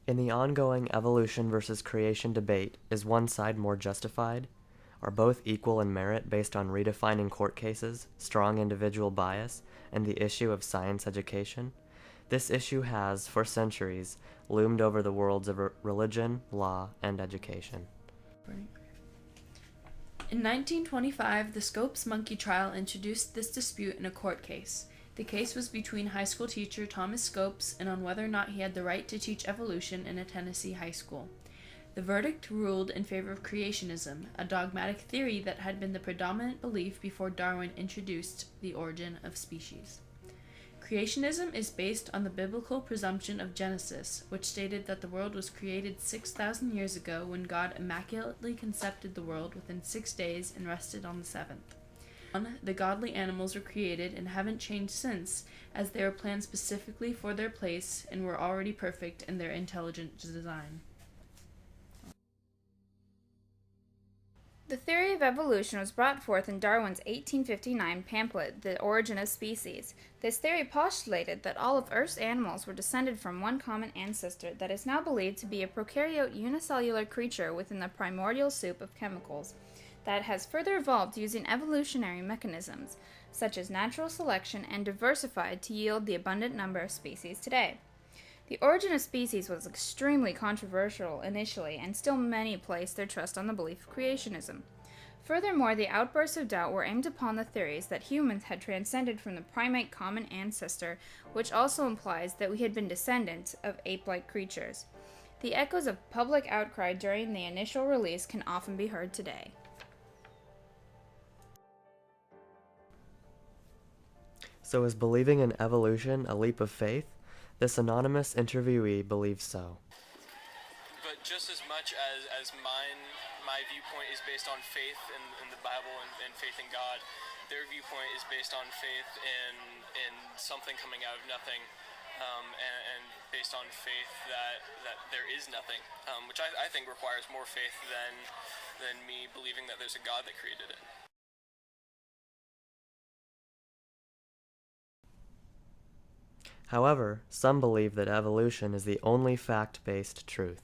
In the ongoing evolution versus creation debate, is one side more justified? Are both equal in merit based on redefining court cases, strong individual bias, and the issue of science education? This issue has, for centuries, loomed over the worlds of religion, law, and education. In 1925, the Scopes monkey trial introduced this dispute in a court case. The case was between high school teacher Thomas Scopes and on whether or not he had the right to teach evolution in a Tennessee high school. The verdict ruled in favor of creationism, a dogmatic theory that had been the predominant belief before Darwin introduced the origin of species. Creationism is based on the biblical presumption of Genesis, which stated that the world was created 6,000 years ago when God immaculately conceived the world within 6 days and rested on the seventh. The godly animals were created and haven't changed since, as they were planned specifically for their place and were already perfect in their intelligent design. The theory of evolution was brought forth in Darwin's 1859 pamphlet, The Origin of Species. This theory postulated that all of Earth's animals were descended from one common ancestor that is now believed to be a prokaryote unicellular creature within the primordial soup of chemicals that has further evolved using evolutionary mechanisms, such as natural selection, and diversified to yield the abundant number of species today. The origin of species was extremely controversial initially, and still many placed their trust on the belief of creationism. Furthermore, the outbursts of doubt were aimed upon the theories that humans had transcended from the primate common ancestor, which also implies that we had been descendants of ape-like creatures. The echoes of public outcry during the initial release can often be heard today. So is believing in evolution a leap of faith? This anonymous interviewee believes so. But just as much as my viewpoint is based on faith in the Bible and faith in God, their viewpoint is based on faith in something coming out of nothing, and based on faith that there is nothing, which I think requires more faith than me believing that there's a God that created it. However, some believe that evolution is the only fact-based truth.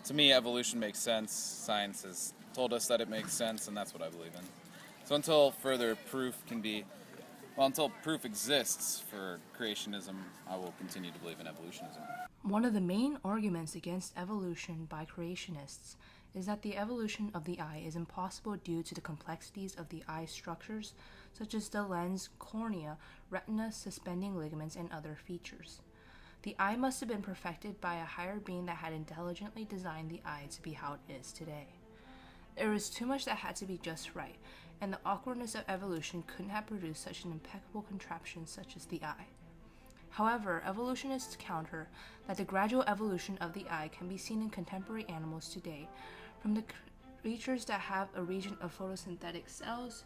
To me, evolution makes sense. Science has told us that it makes sense, and that's what I believe in. So until proof exists for creationism, I will continue to believe in evolutionism. One of the main arguments against evolution by creationists is that the evolution of the eye is impossible due to the complexities of the eye structures, such as the lens, cornea, retina, suspending ligaments, and other features. The eye must have been perfected by a higher being that had intelligently designed the eye to be how it is today. There was too much that had to be just right, and the awkwardness of evolution couldn't have produced such an impeccable contraption such as the eye. However, evolutionists counter that the gradual evolution of the eye can be seen in contemporary animals today, from the creatures that have a region of photosynthetic cells,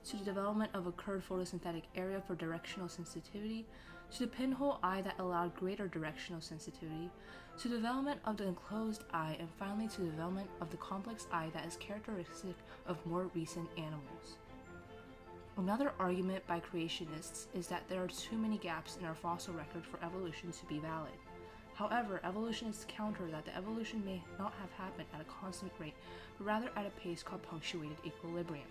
to the development of a curved photosynthetic area for directional sensitivity, to the pinhole eye that allowed greater directional sensitivity, to the development of the enclosed eye, and finally to the development of the complex eye that is characteristic of more recent animals. Another argument by creationists is that there are too many gaps in our fossil record for evolution to be valid. However, evolutionists counter that the evolution may not have happened at a constant rate, but rather at a pace called punctuated equilibrium,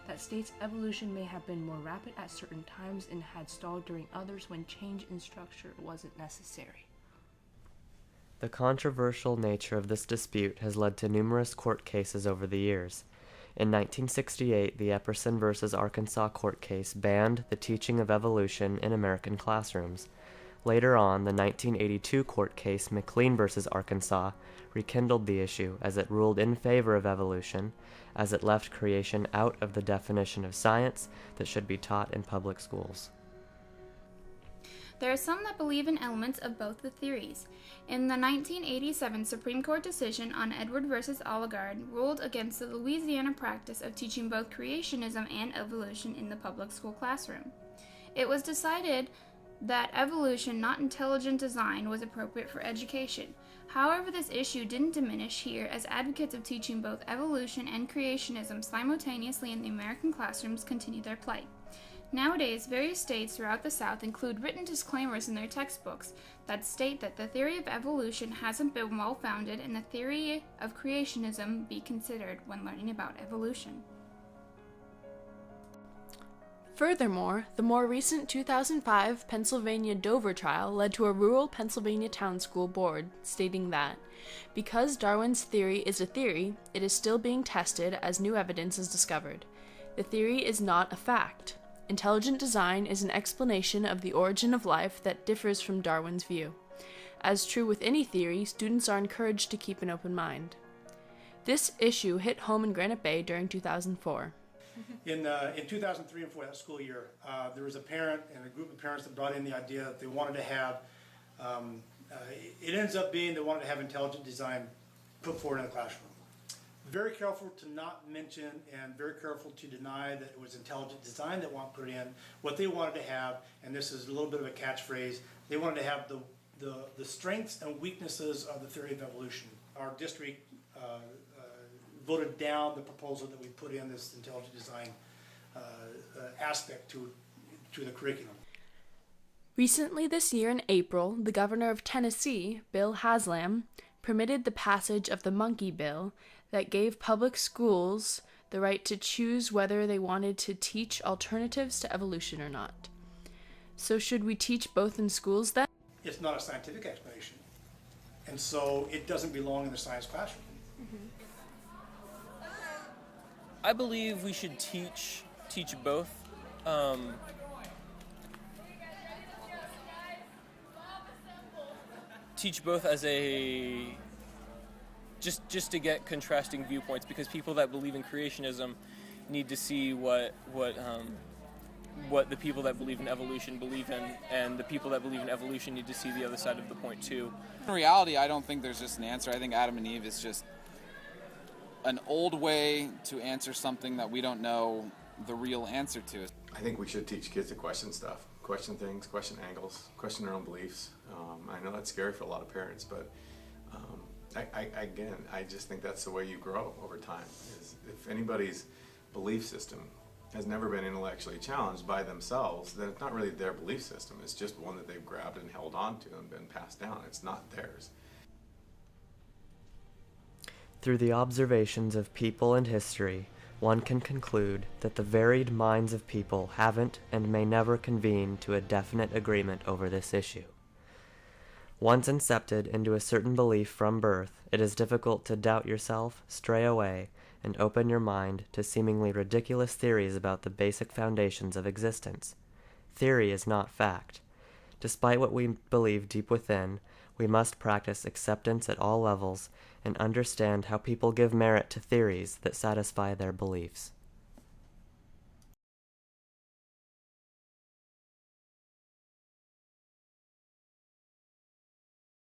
that states evolution may have been more rapid at certain times and had stalled during others when change in structure wasn't necessary. The controversial nature of this dispute has led to numerous court cases over the years. In 1968, the Epperson v. Arkansas court case banned the teaching of evolution in American classrooms. Later on, the 1982 court case McLean v. Arkansas rekindled the issue as it ruled in favor of evolution, as it left creation out of the definition of science that should be taught in public schools. There are some that believe in elements of both the theories. In the 1987 Supreme Court decision on Edward v. Oligard ruled against the Louisiana practice of teaching both creationism and evolution in the public school classroom. It was decided that evolution, not intelligent design, was appropriate for education. However, this issue didn't diminish here, as advocates of teaching both evolution and creationism simultaneously in the American classrooms continue their plight. Nowadays, various states throughout the South include written disclaimers in their textbooks that state that the theory of evolution hasn't been well founded and the theory of creationism be considered when learning about evolution. Furthermore, the more recent 2005 Pennsylvania Dover trial led to a rural Pennsylvania town school board stating that, because Darwin's theory is a theory, it is still being tested as new evidence is discovered. The theory is not a fact. Intelligent design is an explanation of the origin of life that differs from Darwin's view. As true with any theory, students are encouraged to keep an open mind. This issue hit home in Granite Bay during 2004. In 2003 and 4, that school year, there was a parent and a group of parents that brought in the idea that they wanted to have, it ends up being they wanted to have intelligent design put forward in the classroom. Very careful to not mention and very careful to deny that it was intelligent design that wanted put in. What they wanted to have, and this is a little bit of a catchphrase, they wanted to have the strengths and weaknesses of the theory of evolution. Our district voted down the proposal that we put in this intelligent design aspect to the curriculum. Recently this year in April, the governor of Tennessee, Bill Haslam, permitted the passage of the Monkey Bill that gave public schools the right to choose whether they wanted to teach alternatives to evolution or not. So should we teach both in schools then? It's not a scientific explanation, and so it doesn't belong in the science classroom. I believe we should teach both. Teach both as a just to get contrasting viewpoints, because people that believe in creationism need to see what the people that believe in evolution believe in, and the people that believe in evolution need to see the other side of the point too. In reality, I don't think there's just an answer. I think Adam and Eve is just an old way to answer something that we don't know the real answer to. I think we should teach kids to question stuff, question things, question angles, question their own beliefs. I know that's scary for a lot of parents, but I just think that's the way you grow over time. Is if anybody's belief system has never been intellectually challenged by themselves, then it's not really their belief system. It's just one that they've grabbed and held on to and been passed down. It's not theirs. Through the observations of people and history, one can conclude that the varied minds of people haven't and may never convene to a definite agreement over this issue. Once incepted into a certain belief from birth, it is difficult to doubt yourself, stray away, and open your mind to seemingly ridiculous theories about the basic foundations of existence. Theory is not fact. Despite what we believe deep within, we must practice acceptance at all levels and understand how people give merit to theories that satisfy their beliefs.